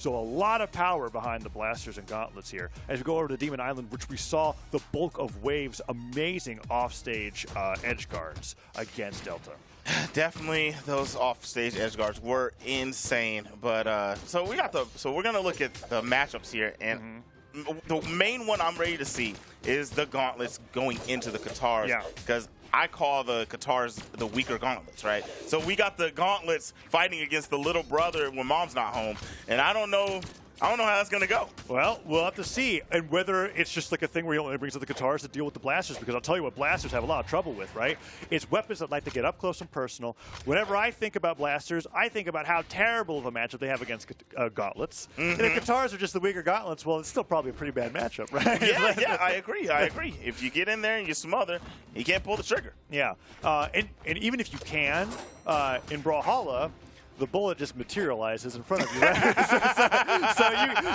So a lot of power behind the blasters and gauntlets here. As we go over to Demon Island, which we saw the bulk of Wave's amazing offstage edge guards against Delta. Definitely, those off-stage edge guards were insane. But so we're gonna look at the matchups here, and the main one I'm ready to see is the gauntlets going into the Katars. Yeah. Because I call the Katars the weaker gauntlets, right? So we got the gauntlets fighting against the little brother when mom's not home, and I don't know how that's going to go. Well, we'll have to see, and whether it's just like a thing where he only brings up the Katars to deal with the blasters, because I'll tell you what blasters have a lot of trouble with, right? It's weapons that like to get up close and personal. Whenever I think about blasters, I think about how terrible of a matchup they have against gauntlets. And if Katars are just the weaker gauntlets, well, it's still probably a pretty bad matchup, right? Yeah, I agree. If you get in there and you smother, you can't pull the trigger. Yeah, and even if you can, in Brawlhalla, the bullet just materializes in front of you, right? so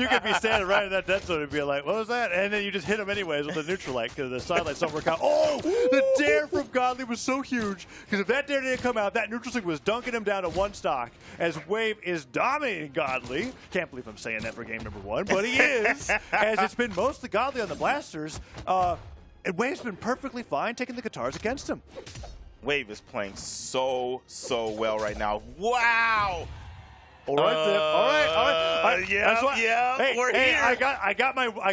you could be standing right in that dead zone and be like, what was that? And then you just hit him anyways with the neutral light because the sidelights don't work out. Oh, the dare from Godly was so huge, because if that dare didn't come out, that neutral stick was dunking him down to one stock as Wave is dominating Godly. Can't believe I'm saying that for game number 1, but he is, as it's been mostly Godly on the blasters, and Wave's been perfectly fine taking the Katars against him. Wave is playing so well right now. Wow. All right, Zip. All right. Yeah, we're here. I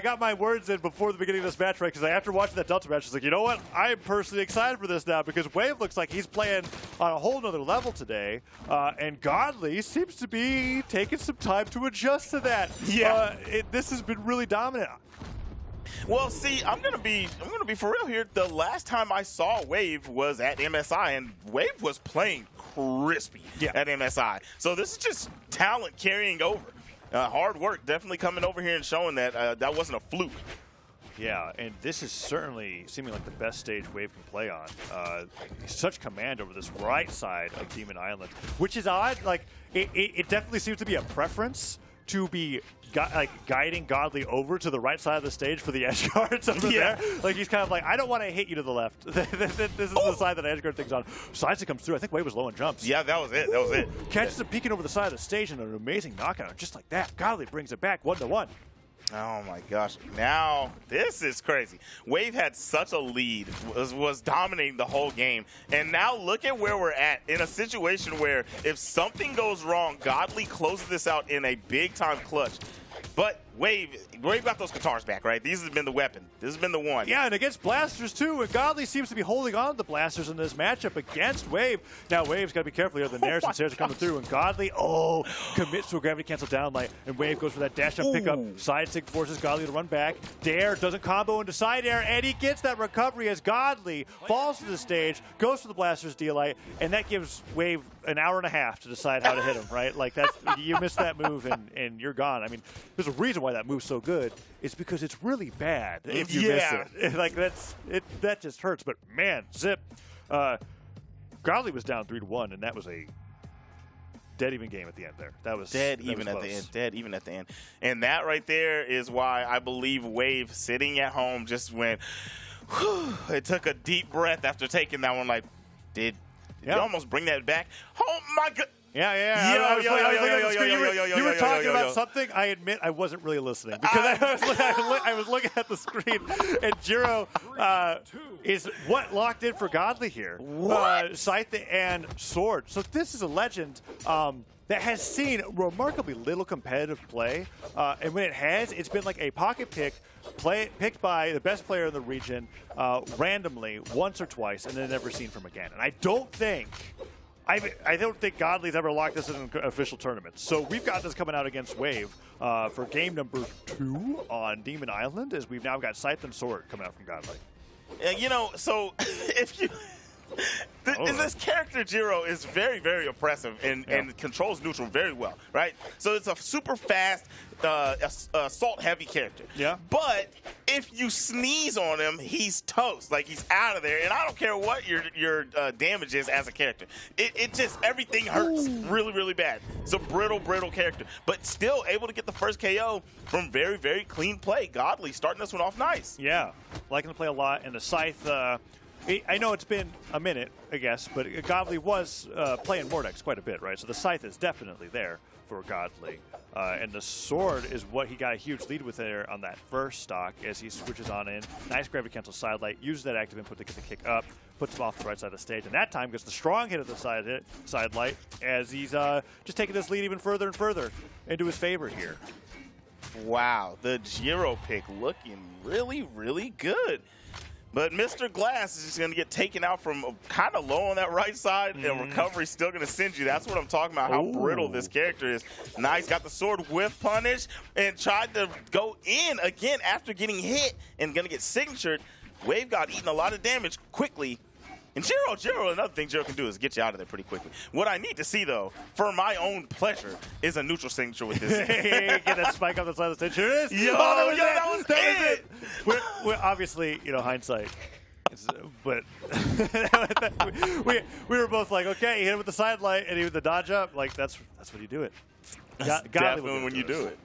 got my words in before the beginning of this match, right? Because after watching that Delta match, I was like, you know what? I am personally excited for this now, because Wave looks like he's playing on a whole nother level today, and Godly seems to be taking some time to adjust to that. Yeah. This has been really dominant. Well, see, I'm gonna be for real here. The last time I saw Wave was at MSI, and Wave was playing crispy at MSI. So this is just talent carrying over. Hard work definitely coming over here and showing that that wasn't a fluke. Yeah, and this is certainly seeming like the best stage Wave can play on. Such command over this right side of Demon Island, which is odd. Like, it definitely seems to be a preference to be guiding Godly over to the right side of the stage for the edge guards over there. Like, he's kind of like, I don't want to hit you to the left. This is the side that edge guard thing's on. Sidestick comes through. I think Wave was low in jumps. Yeah, that was it. Catches him peeking over the side of the stage and an amazing knockout. Just like that, Godly brings it back 1-1. Oh my gosh, now this is crazy. Wave had such a lead, was dominating the whole game, and now look at where we're at, in a situation where if something goes wrong, Godly closes this out in a big time clutch. But Wave got those Katars back, right? These have been the weapon. This has been the one. Yeah, and against blasters too. And Godly seems to be holding on to the blasters in this matchup against Wave. Now Wave's got to be careful here. The Nairs and Stairs are coming through, and Godly, commits to a gravity cancel down light, and Wave goes for that dash up pickup. Side stick forces Godly to run back. Dare doesn't combo into side air, and he gets that recovery as Godly falls to the stage, goes for the blasters D-light, and that gives Wave an hour and a half to decide how to hit him, right? Like, that's, you miss that move and you're gone. I mean, there's a reason why that move's so good. It's because it's really bad if you miss it. Like, that just hurts. But man, Zip, Godly was down 3-1, and that was a dead even game at the end there. That was dead even at the end. Dead even at the end. And that right there is why I believe Wave sitting at home just went, whew, it took a deep breath after taking that one. Like, did you almost bring that back? Oh my God. Yeah. You were talking about something. I admit I wasn't really listening, because I was looking at the screen, and Jiro is what locked in for Godly here. Scythe and Sword. So this is a legend that has seen remarkably little competitive play, and when it has, it's been like a pocket picked by the best player in the region randomly once or twice, and then never seen from again. And I don't think Godly's ever locked this in an official tournament. So we've got this coming out against Wave for game number 2 on Demon Island, as we've now got Scythe and Sword coming out from Godly. You know, so if you... This character, Jiro, is very, very oppressive and controls neutral very well, right? So it's a super fast, assault-heavy character. Yeah. But if you sneeze on him, he's toast. Like, he's out of there. And I don't care what your damage is as a character. It just, everything hurts really, really bad. It's a brittle character. But still able to get the first KO from very, very clean play. Godly starting this one off nice. Yeah. Liking to play a lot. And the Scythe... I know it's been a minute, I guess, but Godly was playing Mordex quite a bit, right? So the Scythe is definitely there for Godly. And the sword is what he got a huge lead with there on that first stock as he switches on in. Nice gravity cancel side light, uses that active input to get the kick up, puts him off the right side of the stage, and that time gets the strong hit of the side light as he's just taking this lead even further and further into his favor here. Wow, the Giro pick looking really, really good. But Mr. Glass is just going to get taken out from kind of low on that right side, and recovery's still going to send you. That's what I'm talking about, how brittle this character is. Nice, got the sword whiff punish, and tried to go in again after getting hit and going to get signatured. Wave got eaten a lot of damage quickly. And Giro, another thing Giro can do is get you out of there pretty quickly. What I need to see, though, for my own pleasure, is a neutral signature with this. Get that spike on the side of the stage. Here it is. Yo, that was it. We're obviously, hindsight. But we were both like, okay, he hit him with the side light and he with the dodge up. Like, that's what you do it. Definitely when you do it.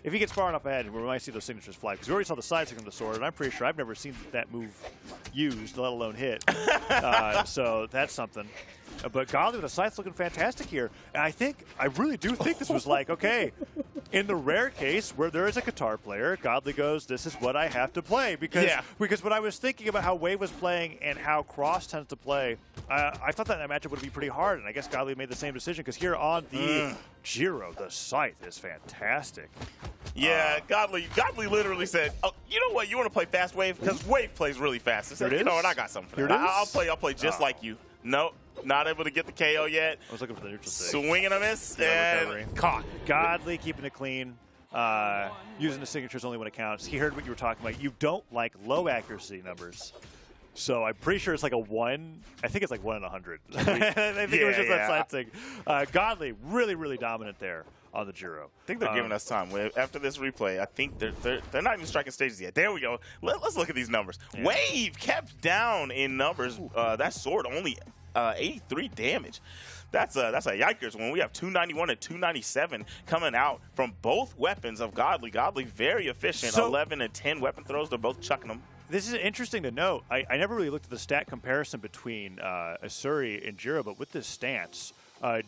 If he gets far enough ahead, we might see those signatures fly. Because we already saw the side stick of the sword, and I'm pretty sure I've never seen that move used, let alone hit. So that's something. But Godly with the scythe's looking fantastic here. And I really do think this was like, okay, in the rare case where there is a guitar player, Godly goes, this is what I have to play. Because when I was thinking about how Wave was playing and how Cross tends to play, I thought that matchup would be pretty hard. And I guess Godly made the same decision because here on the Giro, the scythe is fantastic. Yeah, Godly literally said, "Oh, you know what? You want to play fast Wave because Wave plays really fast." I said, "You know what? I got something for that. I'll play just like you." Nope, not able to get the KO yet. I was looking for the neutral stage. Swing and a miss, and caught. Godly keeping it clean, using the signatures only when it counts. He heard what you were talking about. You don't like low accuracy numbers. So I'm pretty sure it's like a 1. I think it's like 1 in 100. I think it was just that side thing. Godly, really, really dominant there on the Giro. I think they're giving us time. After this replay, I think they're not even striking stages yet. There we go. Let's look at these numbers. Yeah. Wave kept down in numbers. That sword only 83 damage. That's a yikers when we have 291 and 297 coming out from both weapons of Godly. Godly very efficient. So, 11 and 10 weapon throws. They're both chucking them. This is interesting to note. I never really looked at the stat comparison between Asuri and Giro, but with this stance,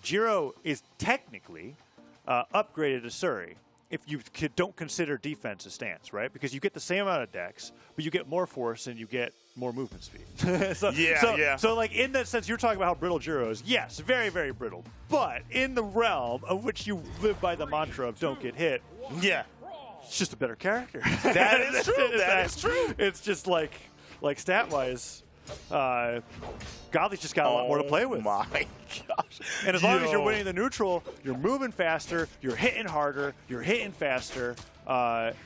Giro is technically upgraded Asuri if you don't consider defense a stance, right? Because you get the same amount of dex, but you get more force and you get more movement speed. So like in that sense, you're talking about how brittle Giro is. Yes, very, very brittle. But in the realm of which you live by the mantra of don't get hit, it's just a better character. That is true. That is true. It's just like stat-wise, Godly's just got a lot more to play with. Oh my gosh. And as long as you're winning the neutral, you're moving faster, you're hitting harder, you're hitting faster.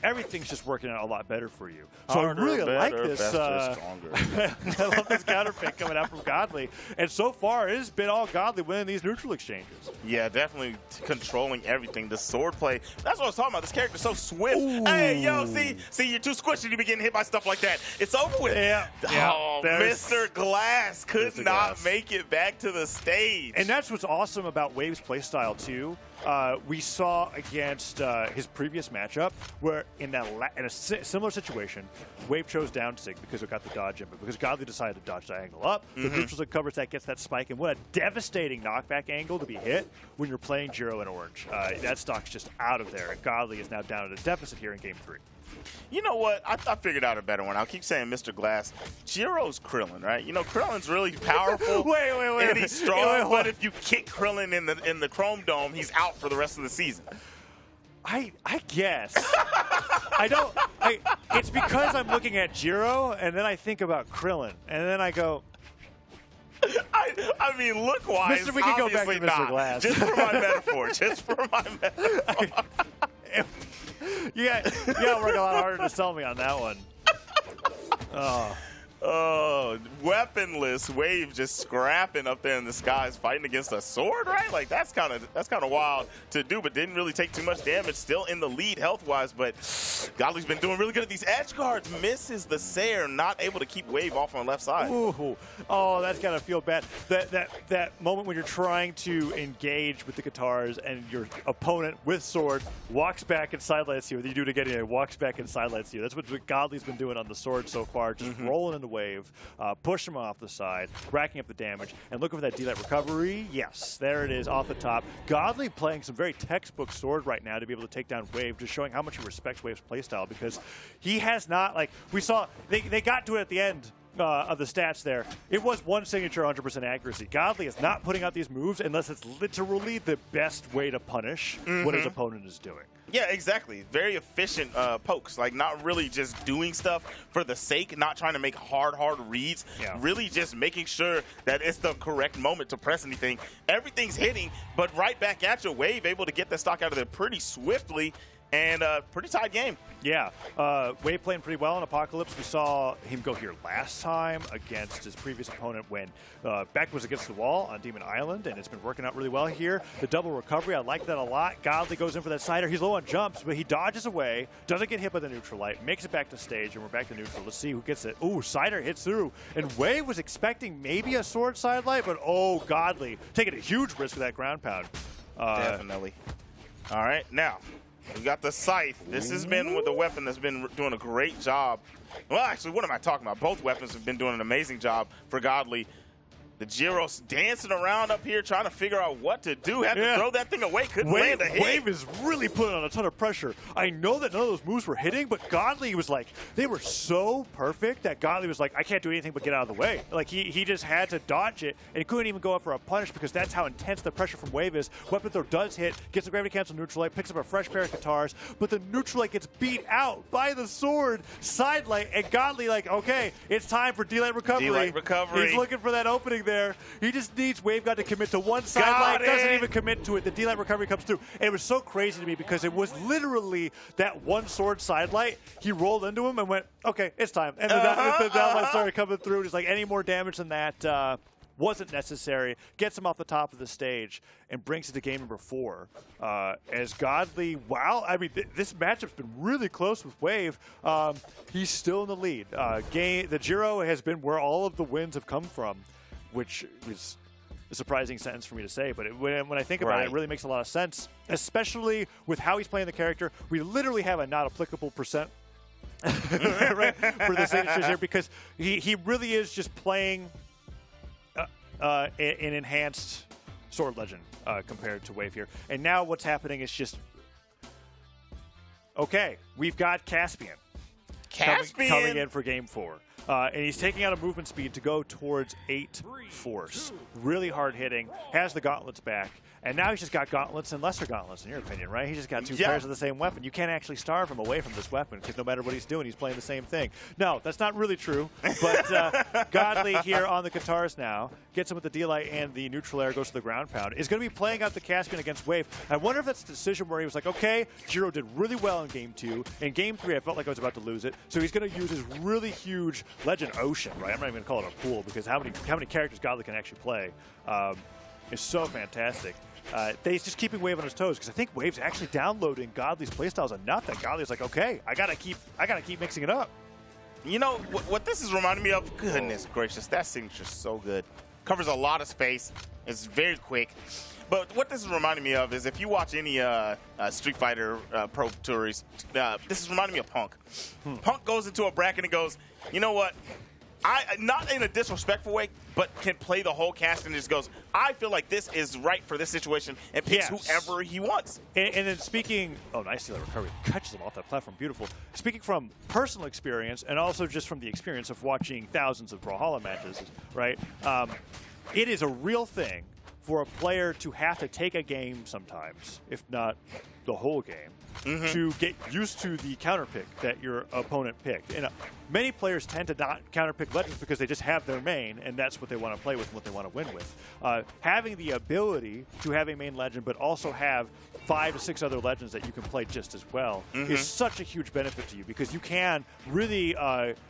Everything's just working out a lot better for you. So Harder, I really like better, this. faster, stronger. I love this counter pick coming out from Godly. And so far, it has been all Godly winning these neutral exchanges. Yeah, definitely controlling everything. The sword play, that's what I was talking about. This character's so swift. Ooh. Hey, yo, see, you're too squishy to be getting hit by stuff like that. It's over with. Mr. Glass could not make it back to the stage. And that's what's awesome about Wave's playstyle, too. We saw against his previous matchup where in a similar situation, Wave chose down Sig because it got the dodge in, but because Godly decided to dodge diagonal up, the neutrals that covers that gets that spike, and what a devastating knockback angle to be hit when you're playing Giro in orange. That stock's just out of there, and Godly is now down at a deficit here in Game 3. You know what? I figured out a better one. I'll keep saying Mr. Glass. Giro's Krillin, right? You know, Krillin's really powerful. wait. And he's strong, but if you kick Krillin in the Chrome Dome, he's out for the rest of the season. I guess. It's because I'm looking at Giro, and then I think about Krillin, and then I go, I mean, look-wise, we can go back to Mr. not. Glass. Just for my metaphor. Just for my metaphor. You gotta work a lot harder to sell me on that one. Oh, weaponless Wave just scrapping up there in the skies, fighting against a sword, right? Like that's kind of wild to do, but didn't really take too much damage. Still in the lead health-wise, but Godly's been doing really good at these edge guards. Misses the Sair, not able to keep Wave off on the left side. Ooh. Oh, that's gotta feel bad. That moment when you're trying to engage with the guitars and your opponent with sword walks back and sidelights you. You do it again, he walks back and sidelights you. That's what Godly's been doing on the sword so far, just rolling into Wave, push him off the side, racking up the damage, and looking for that D-Light recovery. Yes, there it is off the top. Godly playing some very textbook sword right now to be able to take down Wave, just showing how much he respects Wave's playstyle, because he has not, like, we saw, they got to it at the end of the stats there. It was one signature 100% accuracy. Godly is not putting out these moves unless it's literally the best way to punish what his opponent is doing. Yeah, exactly. Very efficient pokes. Like, not really just doing stuff for the sake, not trying to make hard reads. Yeah. Really just making sure that it's the correct moment to press anything. Everything's hitting, but right back at you. Wave able to get the stock out of there pretty swiftly. And pretty tight game. Yeah, Wave playing pretty well in Apocalypse. We saw him go here last time against his previous opponent when Beck was against the wall on Demon Island, and it's been working out really well here. The double recovery, I like that a lot. Godly goes in for that cider. He's low on jumps, but he dodges away, doesn't get hit by the neutral light, makes it back to stage, and we're back to neutral. Let's see who gets it. Ooh, cider hits through, and Wave was expecting maybe a sword side light, but oh, Godly taking a huge risk with that ground pound. Definitely. All right, now. We got the Scythe. This has been with the weapon that's been doing a great job. Well, actually, what am I talking about? Both weapons have been doing an amazing job for Godly. The Gyro's dancing around up here trying to figure out what to do. Had to throw that thing away. Couldn't land a hit. Wave is really putting on a ton of pressure. I know that none of those moves were hitting, but Godly was like, they were so perfect that Godly was like, I can't do anything but get out of the way. Like, he just had to dodge it, and he couldn't even go up for a punish because that's how intense the pressure from Wave is. Weapon throw does hit, gets the gravity cancel neutral light, picks up a fresh pair of guitars, but the neutral light gets beat out by the sword side light, and Godly like, okay, it's time for D-Light recovery. D-Light recovery. He's looking for that opening there. He just needs Wave God to commit to one side light, doesn't even commit to it. The D-Light recovery comes through. And it was so crazy to me because it was literally that one sword side light. He rolled into him and went, okay, it's time. And the down light started coming through. Just like any more damage than that wasn't necessary. Gets him off the top of the stage and brings it to game number 4. As Godly, wow, I mean, this matchup's been really close with Wave. He's still in the lead. The Gyro has been where all of the wins have come from, which is a surprising sentence for me to say, but when I think about it, it really makes a lot of sense, especially with how he's playing the character. We literally have a not applicable percent right, for the signatures here because he really is just playing an enhanced Sword Legend compared to Wave here. And now what's happening is just, okay, we've got Caspian. Coming in for game 4. And he's taking out a movement speed to go towards 8 force. Really hard hitting, has the gauntlets back, and now he's just got gauntlets and lesser gauntlets, in your opinion, right? He's just got 2 pairs of the same weapon. You can't actually starve him away from this weapon because no matter what he's doing, he's playing the same thing. No, that's not really true, but Godly here on the guitars now, gets him with the D-Light and the neutral air, goes to the ground pound. Is going to be playing out the Caspian against Wave. I wonder if that's a decision where he was like, okay, Gyro did really well in game 2. In game 3, I felt like I was about to lose it, so he's going to use his really huge Legend Ocean, right? I'm not even going to call it a pool because how many characters Godly can actually play is so fantastic. He's just keeping Wave on his toes because I think Wave's actually downloading Godly's playstyles enough that Godly's like, okay, I gotta keep mixing it up. You know what this is reminding me of? Goodness gracious, that signature's so good. Covers a lot of space. It's very quick. But what this is reminding me of is if you watch any Street Fighter Pro Tours, this is reminding me of Punk. Punk goes into a bracket and goes, you know what? Not in a disrespectful way, but can play the whole cast and just goes, I feel like this is right for this situation, and picks whoever he wants. And then speaking, oh, nice D-Light recovery, catches him off that platform, beautiful. Speaking from personal experience and also just from the experience of watching thousands of Brawlhalla matches, right? It is a real thing for a player to have to take a game sometimes, if not the whole game, to get used to the counter pick that your opponent picked. And many players tend to not counter pick legends because they just have their main, and that's what they want to play with and what they want to win with. Having the ability to have a main legend, but also have 5 to 6 other legends that you can play just as well, is such a huge benefit to you because you can really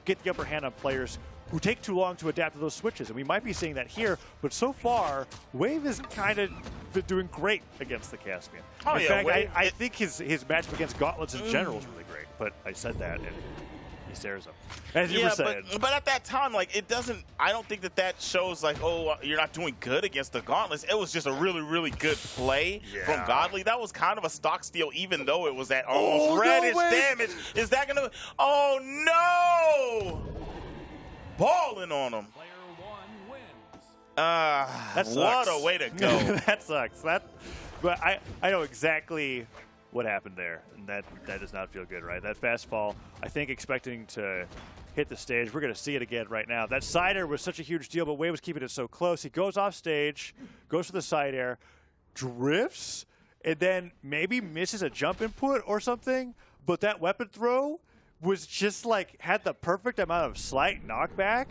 get the upper hand on players who take too long to adapt to those switches. And we might be seeing that here, but so far, Wave is kind of been doing great against the Caspian. In fact, I think his matchup against Gauntlets in general is really great. but I said that, and he stares him. As you were Yeah, saying. but at that time, like, it doesn't, I don't think that shows, like, oh, you're not doing good against the Gauntlets. It was just a really, really good play from Godly. That was kind of a stock steal, even though it was at almost reddish damage. Is that going to, oh, no! Balling on him. That sucks. What a way to go. That sucks. But I know exactly what happened there, and that does not feel good, right? That fastball, I think expecting to hit the stage. We're going to see it again right now. That side air was such a huge deal, but Wave was keeping it so close. He goes off stage, goes for the side air, drifts, and then maybe misses a jump input or something, but that weapon throw was just like, had the perfect amount of slight knockback.